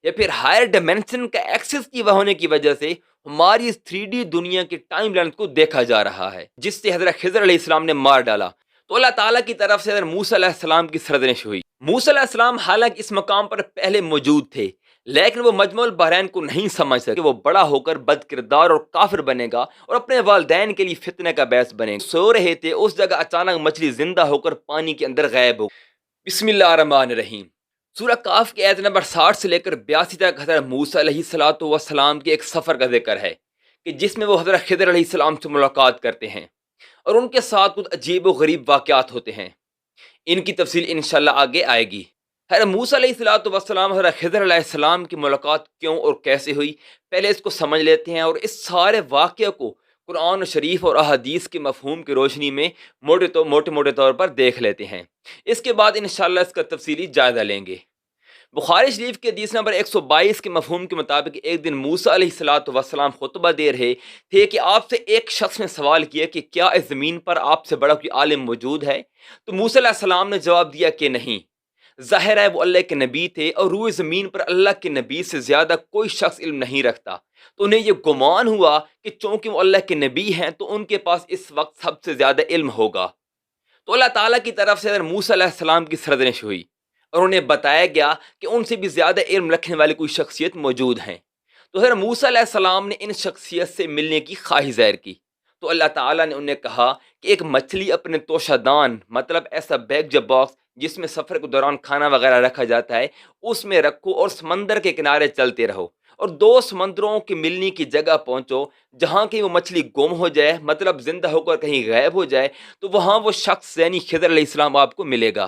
یا پھر higher dimension کا ایکسس کی ہونے کی وجہ سے ہماری اس 3D دنیا کی ٹائم لائن کو دیکھا جا رہا ہے، جس سے حضرت خضر علیہ السلام نے مار ڈالا۔ تو اللہ تعالیٰ کی طرف سے حضرت موسیٰ علیہ السلام کی سرزنش ہوئی۔ موسیٰ علیہ السلام حالانکہ اس مقام پر پہلے موجود تھے، لیکن وہ مجمع البحرین کو نہیں سمجھ سکے کہ وہ بڑا ہو کر بد کردار اور کافر بنے گا اور اپنے والدین کے لیے فتنہ کا باعث بنے گا۔ سو رہے تھے، اس جگہ اچانک مچھلی زندہ ہو کر پانی کے اندر غائب ہو۔ بسم اللہ الرحمن الرحیم۔ سورہ کاف کی آیت نمبر 60 سے لے کر 82 تک حضرت موسیٰ علیہ السلام کے ایک سفر کا ذکر ہے کہ جس میں وہ حضرت خضر علیہ السلام سے ملاقات کرتے ہیں اور ان کے ساتھ کچھ عجیب و غریب واقعات ہوتے ہیں۔ ان کی تفصیل انشاءاللہ آگے آئے گی۔ حضرت موسیٰ علیہ السلام حضرت خضر علیہ السلام کی ملاقات کیوں اور کیسے ہوئی، پہلے اس کو سمجھ لیتے ہیں اور اس سارے واقعے کو قرآن شریف اور احادیث کے مفہوم کی روشنی میں موٹے طور پر دیکھ لیتے ہیں۔ اس کے بعد انشاءاللہ اس کا تفصیلی جائزہ لیں گے۔ بخاری شریف کے حدیث نمبر 122 کے مفہوم کے مطابق ایک دن موسیٰ علیہ السلام خطبہ دے رہے تھے کہ آپ سے ایک شخص نے سوال کیا کہ کیا اس زمین پر آپ سے بڑا کوئی عالم موجود ہے؟ تو موسیٰ علیہ السلام نے جواب دیا کہ نہیں۔ ظاہر ہے وہ اللہ کے نبی تھے اور روئے زمین پر اللہ کے نبی سے زیادہ کوئی شخص علم نہیں رکھتا، تو انہیں یہ گمان ہوا کہ چونکہ وہ اللہ کے نبی ہیں تو ان کے پاس اس وقت سب سے زیادہ علم ہوگا۔ تو اللہ تعالیٰ کی طرف سے حضرت موسیٰ علیہ السلام کی سرزنش ہوئی اور انہیں بتایا گیا کہ ان سے بھی زیادہ علم رکھنے والی کوئی شخصیت موجود ہیں۔ تو حضرت موسیٰ علیہ السلام نے ان شخصیت سے ملنے کی خواہش ظاہر کی، تو اللہ تعالیٰ نے انہیں کہا کہ ایک مچھلی اپنے توشہ دان، مطلب ایسا بیگ یا باکس جس میں سفر کے دوران کھانا وغیرہ رکھا جاتا ہے، اس میں رکھو اور سمندر کے کنارے چلتے رہو اور 2 سمندروں کے ملنے کی جگہ پہنچو، جہاں کہیں وہ مچھلی گم ہو جائے، مطلب زندہ ہو کر کہیں غائب ہو جائے، تو وہاں وہ شخص یعنی خضر علیہ السلام آپ کو ملے گا۔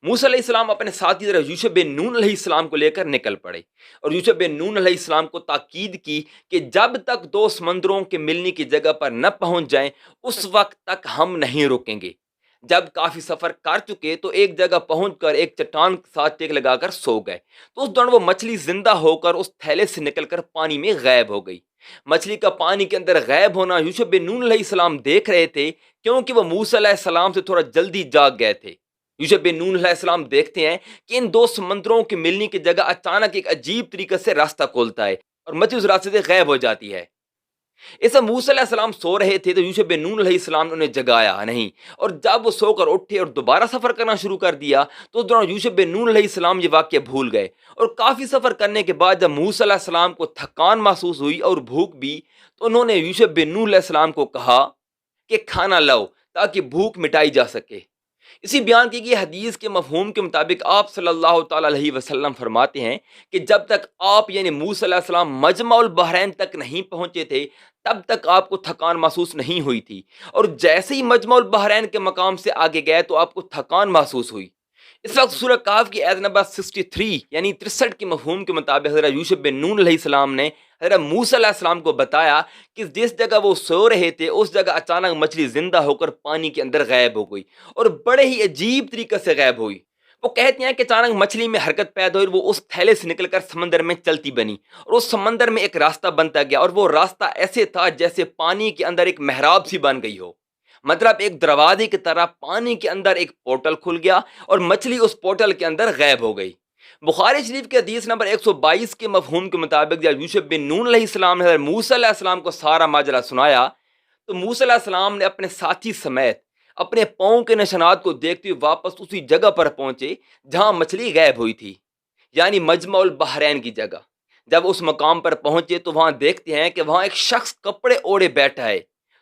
موسیٰ علیہ السلام اپنے ساتھی حضرت یوشع بن نون علیہ السلام کو لے کر نکل پڑے اور یوشع بن نون علیہ السلام کو تاکید کی کہ جب تک 2 سمندروں کے ملنے کی جگہ پر نہ پہنچ جائیں اس وقت تک ہم نہیں رکیں گے۔ جب کافی سفر کر چکے تو ایک جگہ پہنچ کر ایک چٹان کے ساتھ ٹیک لگا کر سو گئے، تو اس دوران وہ مچھلی زندہ ہو کر اس تھیلے سے نکل کر پانی میں غائب ہو گئی۔ مچھلی کا پانی کے اندر غائب ہونا یوشع بن نون علیہ السلام دیکھ رہے تھے، کیونکہ وہ موسیٰ علیہ السلام سے تھوڑا جلدی جاگ گئے تھے۔ یوشع بن نون علیہ السلام دیکھتے ہیں کہ ان 2 سمندروں کے ملنے کی جگہ اچانک ایک عجیب طریقے سے راستہ کھولتا ہے اور مچھلی اس راستے سے غائب ہو جاتی ہے۔ اس میں موسیٰ علیہ السلام سو رہے تھے تو یوشع بن نون علیہ السلام نے انہیں جگایا نہیں، اور جب وہ سو کر اٹھے اور دوبارہ سفر کرنا شروع کر دیا تو اس دوران یوشع بن نون علیہ السلام یہ واقعہ بھول گئے، اور کافی سفر کرنے کے بعد جب موسیٰ علیہ السلام کو تھکان محسوس ہوئی اور بھوک بھی، تو انہوں نے یوشع بن نون علیہ السلام کو کہا کہ کھانا لاؤ تاکہ بھوک مٹائی جا سکے۔ اسی بیان کی گئی حدیث کے مفہوم کے مطابق آپ صلی اللہ تعالی علیہ وسلم فرماتے ہیں کہ جب تک آپ یعنی موسیٰ علیہ السلام مجمع البحرین تک نہیں پہنچے تھے تب تک آپ کو تھکان محسوس نہیں ہوئی تھی، اور جیسے ہی مجمع البحرین کے مقام سے آگے گئے تو آپ کو تھکان محسوس ہوئی۔ اس وقت سورہ کاف کی آیت نمبر 63 یعنی 63 کے مفہوم کے مطابق حضرت یوشع بن نون علیہ السلام نے حضرت موسیٰ علیہ السلام کو بتایا کہ جس جگہ وہ سو رہے تھے اس جگہ اچانک مچھلی زندہ ہو کر پانی کے اندر غائب ہو گئی اور بڑے ہی عجیب طریقے سے غائب ہوئی۔ وہ کہتے ہیں کہ اچانک مچھلی میں حرکت پیدا ہوئی، وہ اس تھیلے سے نکل کر سمندر میں چلتی بنی اور اس سمندر میں ایک راستہ بنتا گیا، اور وہ راستہ ایسے تھا جیسے پانی کے اندر ایک محراب سی بن گئی ہو، مطلب ایک دروازے کی طرح پانی کے اندر ایک پورٹل کھل گیا اور مچھلی اس پورٹل کے اندر غائب ہو گئی۔ بخاری شریف کے حدیث نمبر 122 کے مفہوم کے مطابق جب یوشع بن نون علیہ السلام نے حضرت موسیٰ علیہ السلام کو سارا ماجرا سنایا تو موسیٰ علیہ السلام نے اپنے ساتھی سمیت اپنے پاؤں کے نشانات کو دیکھتے ہوئے واپس اسی جگہ پر پہنچے جہاں مچھلی غائب ہوئی تھی، یعنی مجمع البحرین کی جگہ۔ جب اس مقام پر پہنچے تو وہاں دیکھتے ہیں کہ وہاں ایک شخص کپڑے اوڑھے بیٹھا ہے،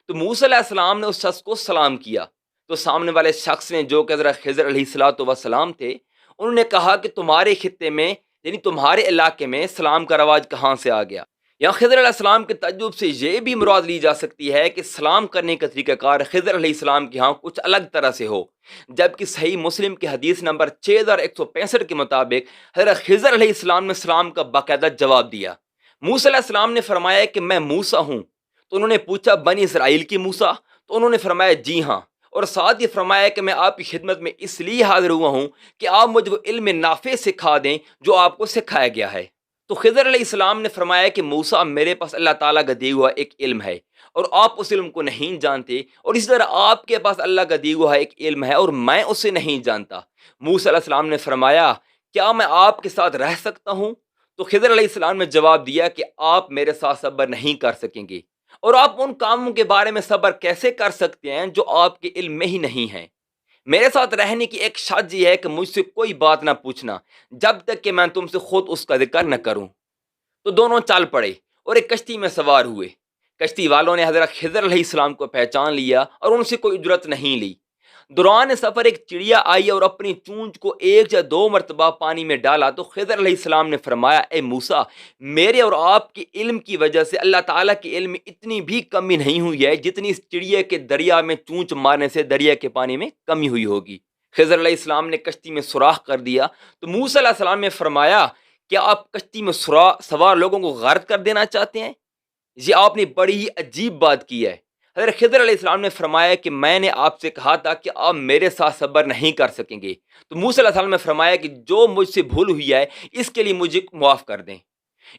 تو موسیٰ علیہ السلام نے اس شخص کو سلام کیا، تو سامنے والے شخص نے جو کہ حضرت خضر علیہ السلام تھے، انہوں نے کہا کہ تمہارے خطے میں یعنی تمہارے علاقے میں سلام کا رواج کہاں سے آ گیا؟ یہاں خضر علیہ السلام کے تعجب سے یہ بھی مراد لی جا سکتی ہے کہ سلام کرنے کا طریقہ کار خضر علیہ السلام کے ہاں کچھ الگ طرح سے ہو، جبکہ صحیح مسلم کی حدیث نمبر 6165 کے مطابق حضرت خضر علیہ السلام نے سلام کا باقاعدہ جواب دیا۔ موسیٰ علیہ السلام نے فرمایا کہ میں موسیٰ ہوں، تو انہوں نے پوچھا بنی اسرائیل کی موسیٰ؟ تو انہوں نے فرمایا جی ہاں، اور ساتھ یہ فرمایا کہ میں آپ کی خدمت میں اس لیے حاضر ہوا ہوں کہ آپ مجھے وہ علم نافع سکھا دیں جو آپ کو سکھایا گیا ہے۔ تو خضر علیہ السلام نے فرمایا کہ موسیٰ میرے پاس اللہ تعالیٰ کا دیا ہوا ایک علم ہے اور آپ اس علم کو نہیں جانتے، اور اس طرح آپ کے پاس اللہ کا دیا ہوا ایک علم ہے اور میں اسے نہیں جانتا۔ موسیٰ علیہ السلام نے فرمایا کیا میں آپ کے ساتھ رہ سکتا ہوں؟ تو خضر علیہ السلام نے جواب دیا کہ آپ میرے ساتھ صبر نہیں کر سکیں گے، اور آپ ان کاموں کے بارے میں صبر کیسے کر سکتے ہیں جو آپ کے علم میں ہی نہیں ہیں؟ میرے ساتھ رہنے کی ایک شرط یہ ہے کہ مجھ سے کوئی بات نہ پوچھنا جب تک کہ میں تم سے خود اس کا ذکر نہ کروں۔ تو دونوں چل پڑے اور ایک کشتی میں سوار ہوئے۔ کشتی والوں نے حضرت خضر علیہ السلام کو پہچان لیا اور ان سے کوئی اجرت نہیں لی۔ دوران سفر ایک چڑیا آئی اور اپنی چونچ کو ایک یا دو مرتبہ پانی میں ڈالا تو خضر علیہ السلام نے فرمایا، اے موسیٰ، میرے اور آپ کے علم کی وجہ سے اللہ تعالیٰ کے علم میں اتنی بھی کمی نہیں ہوئی ہے جتنی اس چڑیا کے دریا میں چونچ مارنے سے دریا کے پانی میں کمی ہوئی ہوگی۔ خضر علیہ السلام نے کشتی میں سوراخ کر دیا تو موسیٰ علیہ السلام نے فرمایا، کیا آپ کشتی میں سوار لوگوں کو غارت کر دینا چاہتے ہیں؟ یہ آپ نے بڑی ہی عجیب بات کی ہے۔ حضرت خضر علیہ السلام نے فرمایا کہ میں نے آپ سے کہا تھا کہ آپ میرے ساتھ صبر نہیں کر سکیں گے۔ تو موسیٰ علیہ السلام نے فرمایا کہ جو مجھ سے بھول ہوئی ہے اس کے لیے مجھے معاف کر دیں۔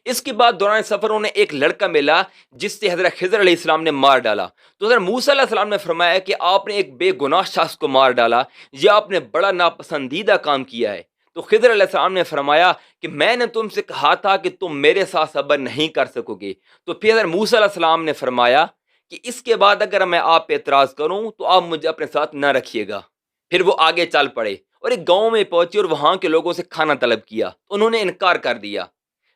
اس کے بعد دوران سفر انہیں ایک لڑکا ملا جس سے حضرت خضر علیہ السلام نے مار ڈالا۔ تو حضرت موسیٰ علیہ السلام نے فرمایا کہ آپ نے ایک بے گناہ شخص کو مار ڈالا، یہ آپ نے بڑا ناپسندیدہ کام کیا ہے۔ تو خضر علیہ السلام نے فرمایا کہ میں نے تم سے کہا تھا کہ تم میرے ساتھ صبر نہیں کر سکو گے۔ تو پھر حضرت موسیٰ علیہ السلام نے فرمایا کہ اس کے بعد اگر میں آپ پہ اعتراض کروں تو آپ مجھے اپنے ساتھ نہ رکھیے گا۔ پھر وہ آگے چل پڑے اور ایک گاؤں میں پہنچے اور وہاں کے لوگوں سے کھانا طلب کیا۔ انہوں نے انکار کر دیا۔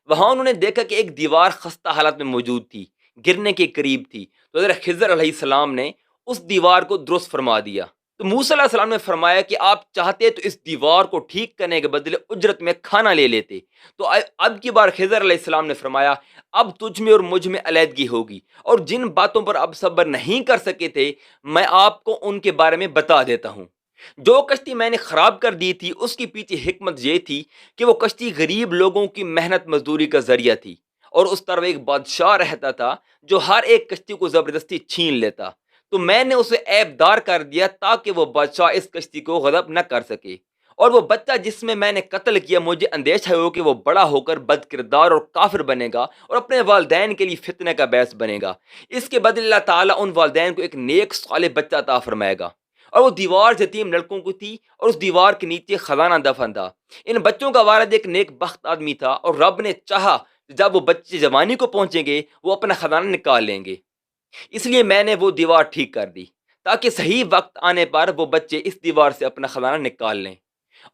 وہاں انہوں نے دیکھا کہ ایک دیوار خستہ حالت میں موجود تھی، گرنے کے قریب تھی۔ تو حضرت خضر علیہ السلام نے اس دیوار کو درست فرما دیا۔ تو موسیٰ علیہ السلام نے فرمایا کہ آپ چاہتے تو اس دیوار کو ٹھیک کرنے کے بدلے اجرت میں کھانا لے لیتے۔ تو اب کی بار خضر علیہ السلام نے فرمایا، اب تجھ میں اور مجھ میں علیحدگی ہوگی، اور جن باتوں پر اب صبر نہیں کر سکے تھے میں آپ کو ان کے بارے میں بتا دیتا ہوں۔ جو کشتی میں نے خراب کر دی تھی اس کی پیچھے حکمت یہ تھی کہ وہ کشتی غریب لوگوں کی محنت مزدوری کا ذریعہ تھی، اور اس طرف ایک بادشاہ رہتا تھا جو ہر ایک کشتی کو زبردستی چھین لیتا۔ تو میں نے اسے عیب دار کر دیا تاکہ وہ بادشاہ اس کشتی کو غصب نہ کر سکے، اور وہ بچہ جس میں نے قتل کیا مجھے اندیشہ ہو کہ وہ بڑا ہو کر بد کردار اور کافر بنے گا اور اپنے والدین کے لیے فتنہ کا باعث بنے گا۔ اس کے بدلے اللہ تعالیٰ ان والدین کو ایک نیک صالح بچہ عطا فرمائے گا۔ اور وہ دیوار یتیم لڑکوں کو تھی اور اس دیوار کے نیچے خزانہ دفن تھا۔ ان بچوں کا والد ایک نیک بخت آدمی تھا، اور رب نے چاہا جب وہ بچے جوانی کو پہنچیں گے وہ اپنا خزانہ نکال لیں گے، اس لیے میں نے وہ دیوار ٹھیک کر دی تاکہ صحیح وقت آنے پر وہ بچے اس دیوار سے اپنا خزانہ نکال لیں۔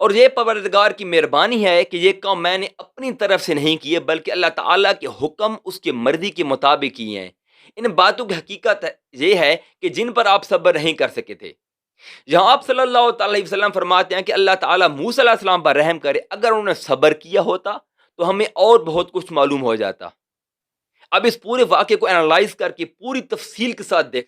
اور یہ پروردگار کی مہربانی ہے کہ یہ کام میں نے اپنی طرف سے نہیں کیے بلکہ اللہ تعالیٰ کے حکم اس کی مرضی کے مطابق کیے ہیں۔ ان باتوں کی حقیقت یہ ہے کہ جن پر آپ صبر نہیں کر سکے تھے۔ یہاں آپ صلی اللہ تعالی وسلم فرماتے ہیں کہ اللہ تعالیٰ موسیٰ علیہ السلام پر رحم کرے، اگر انہوں نے صبر کیا ہوتا تو ہمیں اور بہت کچھ معلوم ہو جاتا۔ اب اس پورے واقعے کو انالائز کر کے پوری تفصیل کے ساتھ دیکھ